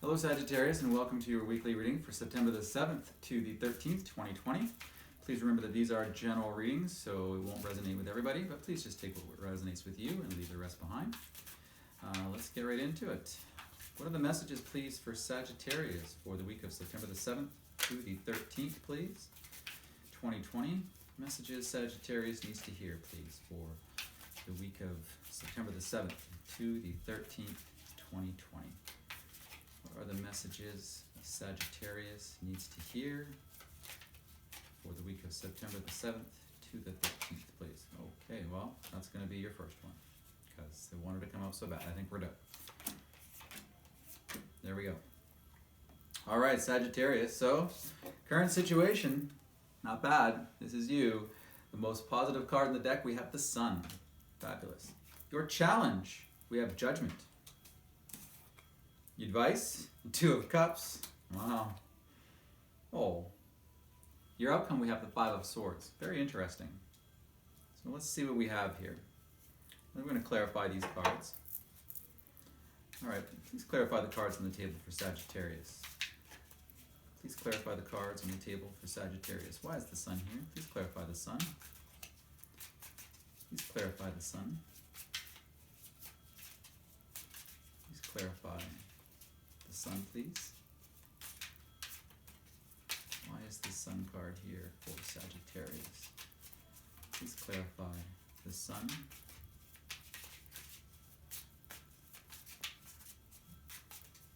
Hello Sagittarius, and welcome to your weekly reading for September the 7th to the 13th, 2020. Please remember that these are general readings, so it won't resonate with everybody, but please just take what resonates with you and leave the rest behind. Let's get right into it. What are the messages, please, for Sagittarius for the week of September the 7th to the 13th, please? 2020. Messages Sagittarius needs to hear, please, for the week of September the 7th to the 13th, 2020. What are the messages Sagittarius needs to hear for the week of September the 7th to the 13th, please? Okay, well, that's going to be your first one because they wanted to come out so bad. I think we're done. There we go. All right, Sagittarius. So, current situation, not bad. This is you. The most positive card in the deck, we have the Sun. Fabulous. Your challenge, we have Judgment. Advice, Two of Cups. Wow. Oh. Your outcome, we have the Five of Swords. Very interesting. So let's see what we have here. I'm going to clarify these cards. All right, please clarify the cards on the table for Sagittarius. Please clarify the cards on the table for Sagittarius. Why is the Sun here? Please clarify the Sun. Please clarify the Sun. Please clarify the Sun, please. Why is the Sun card here for Sagittarius? Please clarify the Sun.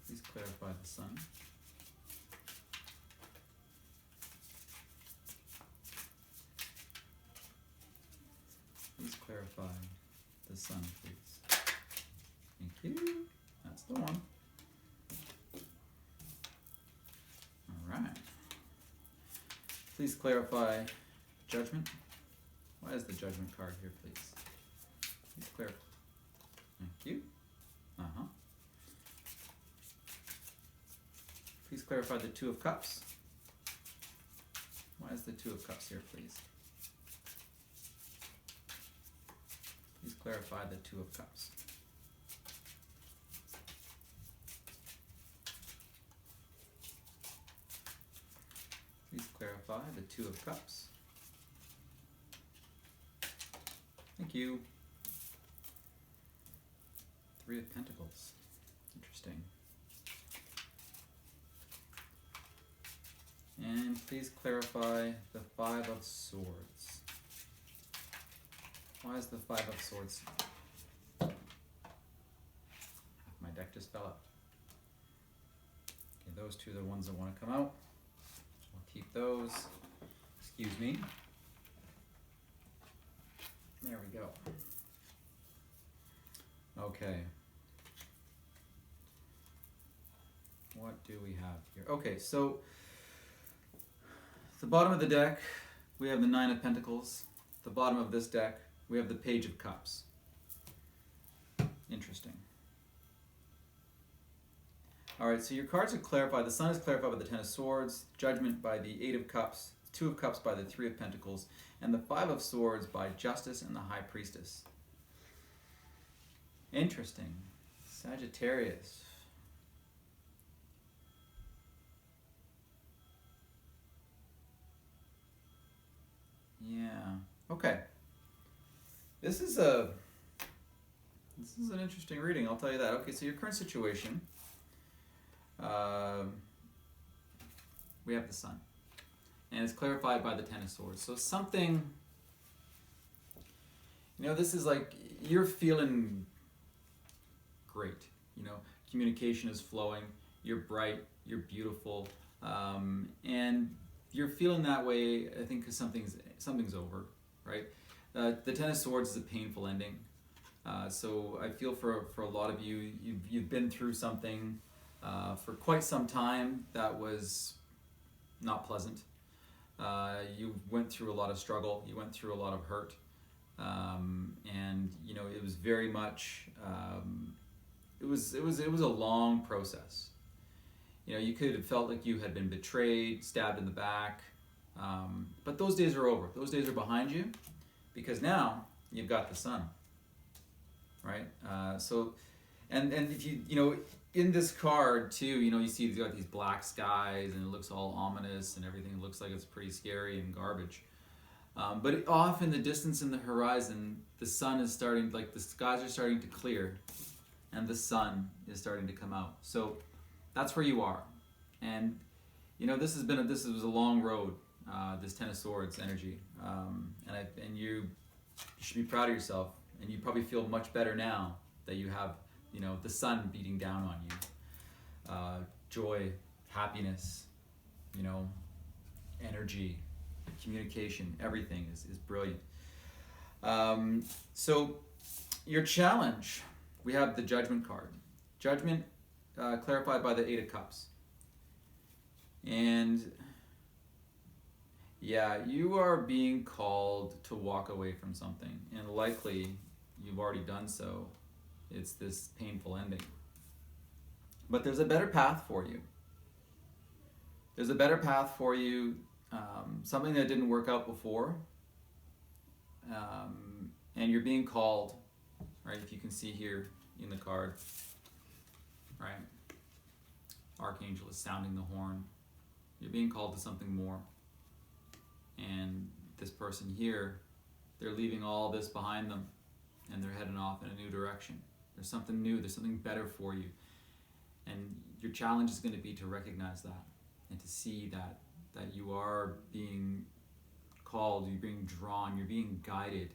Please clarify the Sun. Please clarify the Sun, please. Thank you. That's the one. All right. Please clarify Judgment. Why is the Judgment card here, please? Please clarify. Thank you. Please clarify the Two of Cups. Why is the Two of Cups here, please? Please clarify the Two of Cups. Please clarify the Two of Cups. Thank you. Three of Pentacles. Interesting. And please clarify the Five of Swords. Why is the Five of Swords? My deck just fell out. Okay, those two are the ones that want to come out. I'll keep those. Excuse me. There we go. Okay. What do we have here? Okay, so the bottom of the deck, we have the Nine of Pentacles. The bottom of this deck, we have the Page of Cups. Interesting. All right, so your cards are clarified. The Sun is clarified by the Ten of Swords, Judgment by the Eight of Cups, Two of Cups by the Three of Pentacles, and the Five of Swords by Justice and the High Priestess. Interesting. Sagittarius. Yeah. Okay. This is an interesting reading, I'll tell you that. Okay, so your current situation, we have the Sun, and it's clarified by the Ten of Swords. So something, this is like you're feeling great. Communication is flowing. You're bright. You're beautiful, and you're feeling that way. I think because something's over, right? The Ten of Swords is a painful ending. So I feel for a lot of you, you've been through something for quite some time that was not pleasant. You went through a lot of struggle. You went through a lot of hurt. And it was very much, it was a long process. You could have felt like you had been betrayed, stabbed in the back. But those days are over. Those days are behind you because now you've got the Sun, right? And if in this card too, you see you've got these black skies and it looks all ominous and everything looks like it's pretty scary and garbage. But off in the distance in the horizon, the sun is starting, like the skies are starting to clear and the sun is starting to come out. So that's where you are. And this was a long road, this Ten of Swords energy. And you should be proud of yourself, and you probably feel much better now that you have, the sun beating down on you. Joy, happiness, energy, communication, everything is brilliant. So your challenge, we have the Judgment card. Judgment clarified by the Eight of Cups. And yeah, you are being called to walk away from something, and likely you've already done so. It's this painful ending. But there's a better path for you. There's a better path for you, something that didn't work out before, and you're being called, right? If you can see here in the card, right? Archangel is sounding the horn. You're being called to something more. And this person here, they're leaving all this behind them and they're heading off in a new direction. There's something new, there's something better for you. And your challenge is going to be to recognize that and to see that you are being called, you're being drawn, you're being guided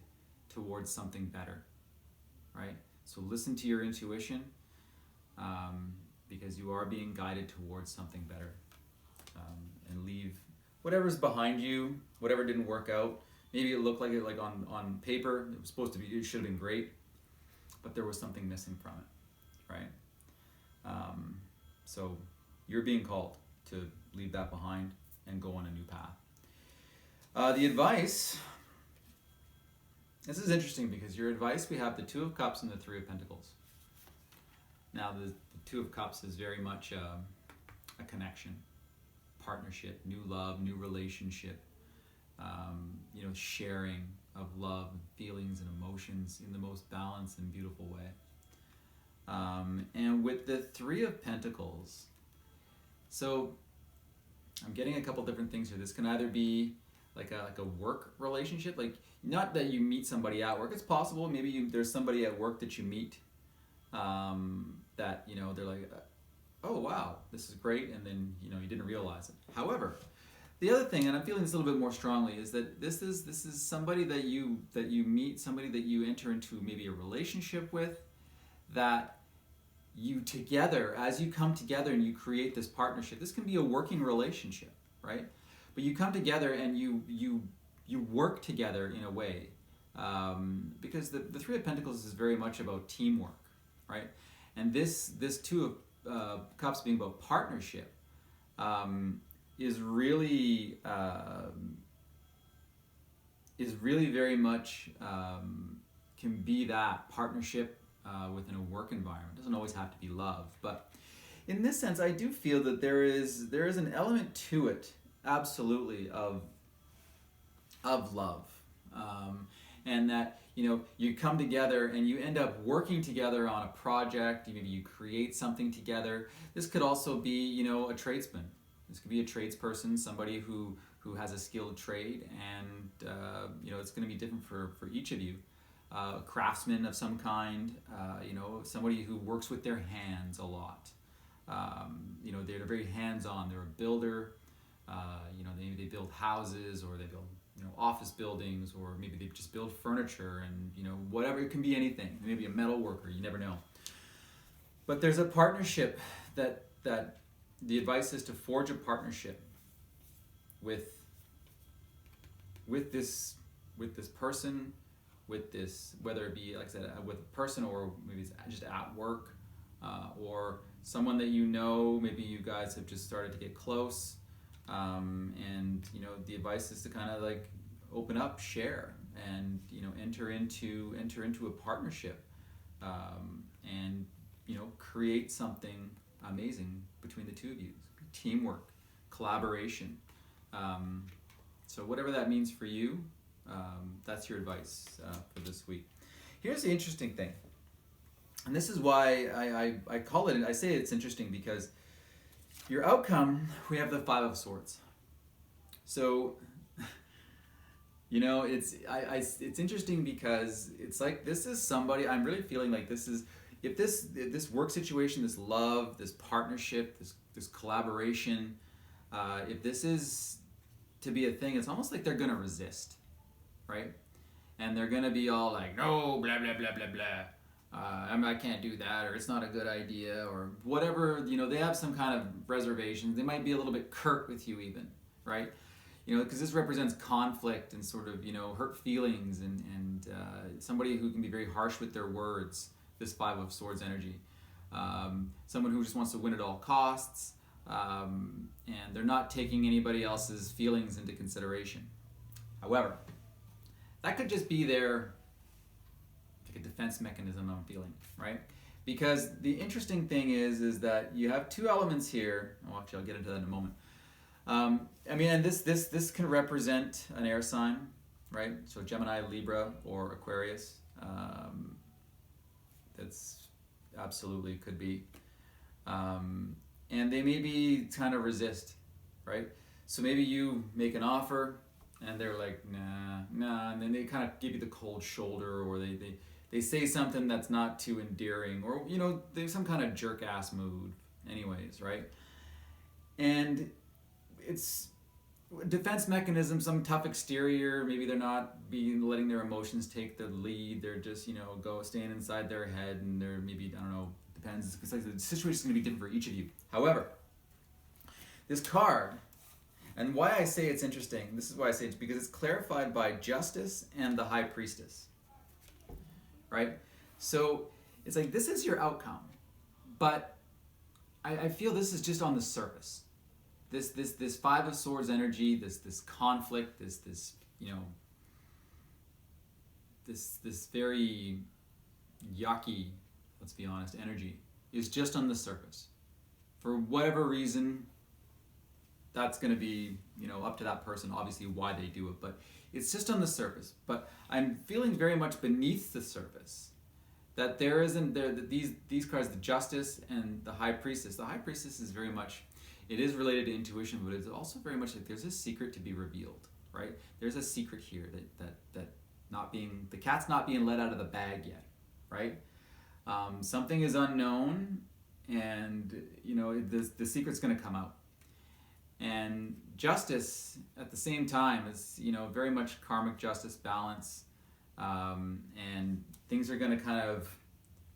towards something better, right? So listen to your intuition, because you are being guided towards something better, and leave whatever's behind you, whatever didn't work out. Maybe it looked like it, like on paper, it was supposed to be, it should have been great, but there was something missing from it, right? So you're being called to leave that behind and go on a new path. The advice, this is interesting because your advice, we have the Two of Cups and the Three of Pentacles. Now the Two of Cups is very much a connection, partnership, new love, new relationship, sharing of love, feelings, and emotions in the most balanced and beautiful way. And with the Three of Pentacles, so I'm getting a couple different things here. This can either be like a work relationship, like not that you meet somebody at work. It's possible maybe there's somebody at work that you meet that they're like, oh wow, this is great, and then you didn't realize it. However, the other thing, and I'm feeling this a little bit more strongly, is that this is somebody that you meet, somebody that you enter into maybe a relationship with, that you together, as you come together and you create this partnership. This can be a working relationship, right? But you come together and you work together in a way, because the Three of Pentacles is very much about teamwork, right? And this Two of Cups being about partnership, is really very much can be that partnership within a work environment. It doesn't always have to be love, but in this sense, I do feel that there is an element to it, absolutely, of love, and that you come together and you end up working together on a project. Maybe you create something together. This could also be a tradesman. This could be a tradesperson, somebody who has a skilled trade, and it's going to be different for each of you. A craftsman of some kind, somebody who works with their hands a lot. They're very hands-on. They're a builder. Maybe they build houses, or they build office buildings, or maybe they just build furniture, and whatever. It can be anything. Maybe a metal worker. You never know. But there's a partnership that the advice is to forge a partnership with this person, with this, whether it be, like I said, with a person, or maybe it's just at work, or someone that maybe you guys have just started to get close, and the advice is to kind of like open up, share, and enter into a partnership, and create something amazing between the two of you. Teamwork, collaboration. So whatever that means for you, that's your advice for this week. Here's the interesting thing. And this is why I call it, I say it's interesting because your outcome, we have the Five of Swords. So, you know, it's interesting because it's like this is somebody, I'm really feeling like this is, if this work situation, this love, this partnership, this collaboration, if this is to be a thing, it's almost like they're going to resist, right? And they're going to be all like, no, blah, blah, blah, blah, blah. I can't do that, or it's not a good idea, or whatever. You know, they have some kind of reservations. They might be a little bit curt with you even, right? You know, because this represents conflict and sort of, you know, hurt feelings and somebody who can be very harsh with their words, this Five of Swords energy. Someone who just wants to win at all costs, and they're not taking anybody else's feelings into consideration. However, that could just be their like a defense mechanism, I'm feeling, right? Because the interesting thing is that you have two elements here. Well, actually, I'll get into that in a moment. I mean, and this can represent an air sign, right? So Gemini, Libra, or Aquarius. That's absolutely could be. And they maybe kind of resist, right? So maybe you make an offer and they're like, nah, and then they kind of give you the cold shoulder, or they say something that's not too endearing, or, you know, there's some kind of jerk-ass mood anyways, right? And it's defense mechanism, some tough exterior, maybe they're not letting their emotions take the lead, they're just, you know, staying inside their head, and they're maybe, I don't know, depends, because like, the situation's going to be different for each of you. However, this card, and why I say it's interesting, this is why I say it's because it's clarified by Justice and the High Priestess, right? So it's like, this is your outcome, but I feel this is just on the surface. This Five of Swords energy, this conflict, this you know, this very yucky, let's be honest, energy is just on the surface. For whatever reason, that's going to be, you know, up to that person, obviously, why they do it, but it's just on the surface. But I'm feeling very much beneath the surface that there isn't there that these cards, the Justice and the High Priestess. The High Priestess is very much, it is related to intuition, but it's also very much like there's a secret to be revealed, right? There's a secret here that not being, the cat's not being let out of the bag yet, right? Something is unknown, and, you know, the secret's going to come out. And Justice, at the same time, is, you know, very much karmic justice, balance, and things are going to kind of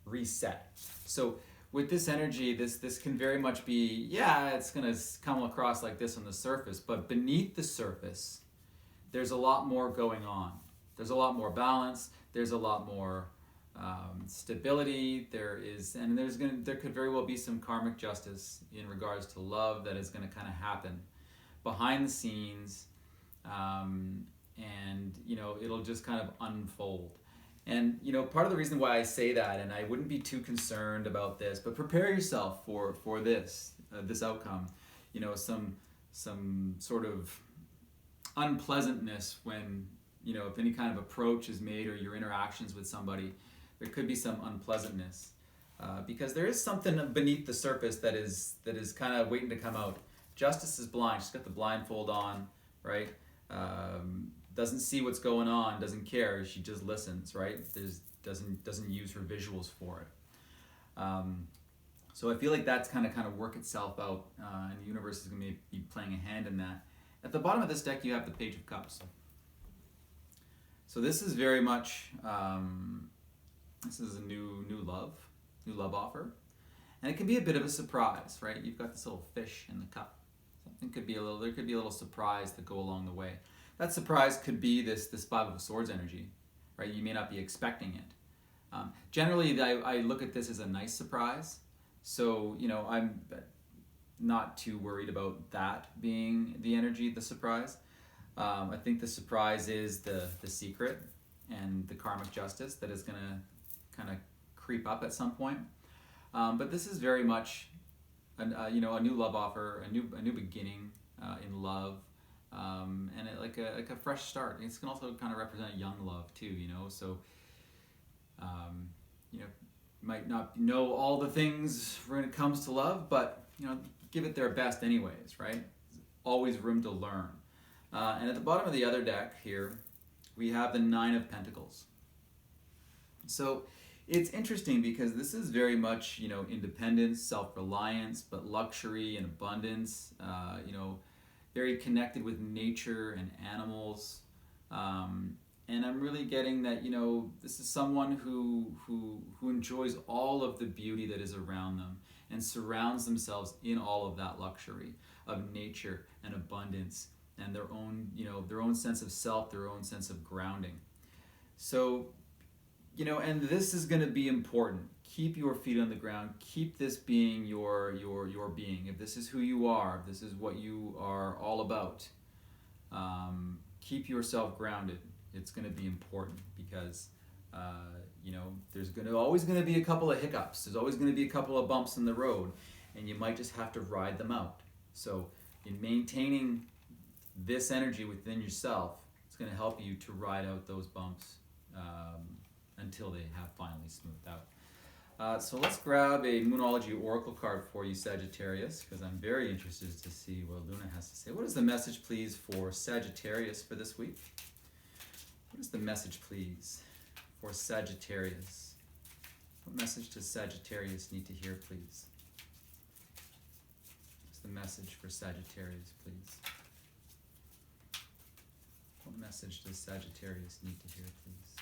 reset. So with this energy, this can very much be, yeah, it's going to come across like this on the surface, but beneath the surface, there's a lot more going on. There's a lot more balance. There's a lot more stability. There could very well be some karmic justice in regards to love that is going to kind of happen behind the scenes, and, you know, it'll just kind of unfold. And, you know, part of the reason why I say that, and I wouldn't be too concerned about this, but prepare yourself for this outcome. You know, some sort of unpleasantness when, you know, if any kind of approach is made, or your interactions with somebody, there could be some unpleasantness, because there is something beneath the surface that is kind of waiting to come out. Justice is blind. She's got the blindfold on, right? Doesn't see what's going on, doesn't care. She just listens, right? Doesn't use her visuals for it. So I feel like that's kind of work itself out, and the universe is going to be playing a hand in that. At the bottom of this deck, you have the Page of Cups. So this is very much, this is a new love offer. And it can be a bit of a surprise, right? You've got this little fish in the cup. There could be a little surprise that go along the way. That surprise could be this Five of Swords energy, right? You may not be expecting it. Generally, I look at this as a nice surprise. So, you know, I'm not too worried about that being the energy, the surprise. I think the surprise is the secret and the karmic justice that is going to kind of creep up at some point. But this is very much, a new love offer, a new beginning in love, and like a fresh start. It can also kind of represent young love too, you know. So, you know, might not know all the things when it comes to love, but give it their best anyways, right? Always room to learn. And at the bottom of the other deck here, we have the Nine of Pentacles. So it's interesting because this is very much, independence, self-reliance, but luxury and abundance, very connected with nature and animals. And I'm really getting that, this is someone who enjoys all of the beauty that is around them and surrounds themselves in all of that luxury of nature and abundance and their own sense of self, their own sense of grounding. So, and this is going to be important. Keep your feet on the ground. Keep this being your being. If this is who you are, if this is what you are all about, keep yourself grounded. It's going to be important because, there's always going to be a couple of hiccups. There's always going to be a couple of bumps in the road, and you might just have to ride them out. So in maintaining this energy within yourself, it's going to help you to ride out those bumps until they have finally smoothed out. So let's grab a Moonology Oracle card for you, Sagittarius, because I'm very interested to see what Luna has to say. What is the message, please, for Sagittarius for this week? What is the message, please, for Sagittarius? What message does Sagittarius need to hear, please? What's the message for Sagittarius, please? What message does Sagittarius need to hear, please?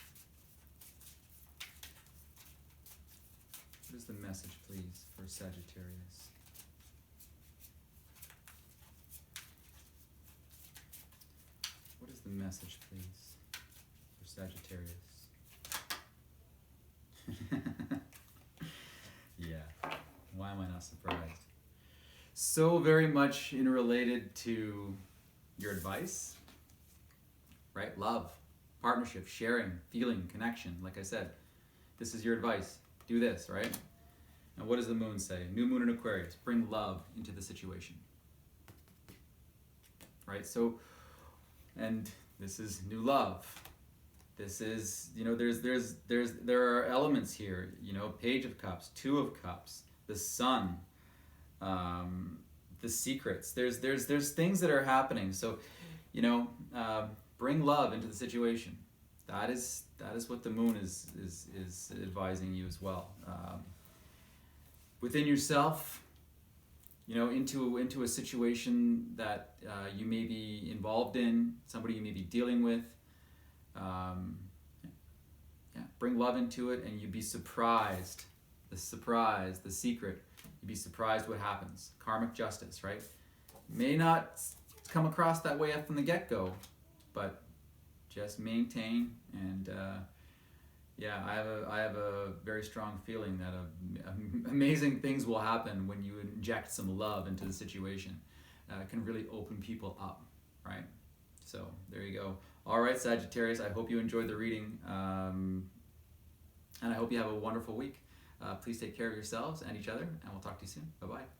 What is the message, please, for Sagittarius? What is the message, please, for Sagittarius? Yeah, why am I not surprised? So very much related to your advice, right? Love, partnership, sharing, feeling, connection. Like I said, this is your advice. Do this, right? And what does the moon say? New moon in Aquarius. Bring love into the situation. Right? So, and this is new love. This is, there are elements here, Page of Cups, Two of Cups, the Sun, the secrets. There's things that are happening. So, bring love into the situation. That is what the moon is advising you as well. Within yourself, into a situation that you may be involved in, somebody you may be dealing with. Bring love into it, and you'd be surprised. The secret. You'd be surprised what happens. Karmic justice, right? May not come across that way from the get-go, but just maintain, and I have a very strong feeling that amazing things will happen when you inject some love into the situation. It can really open people up, right? So there you go. All right, Sagittarius, I hope you enjoyed the reading, and I hope you have a wonderful week. Please take care of yourselves and each other, and we'll talk to you soon. Bye-bye.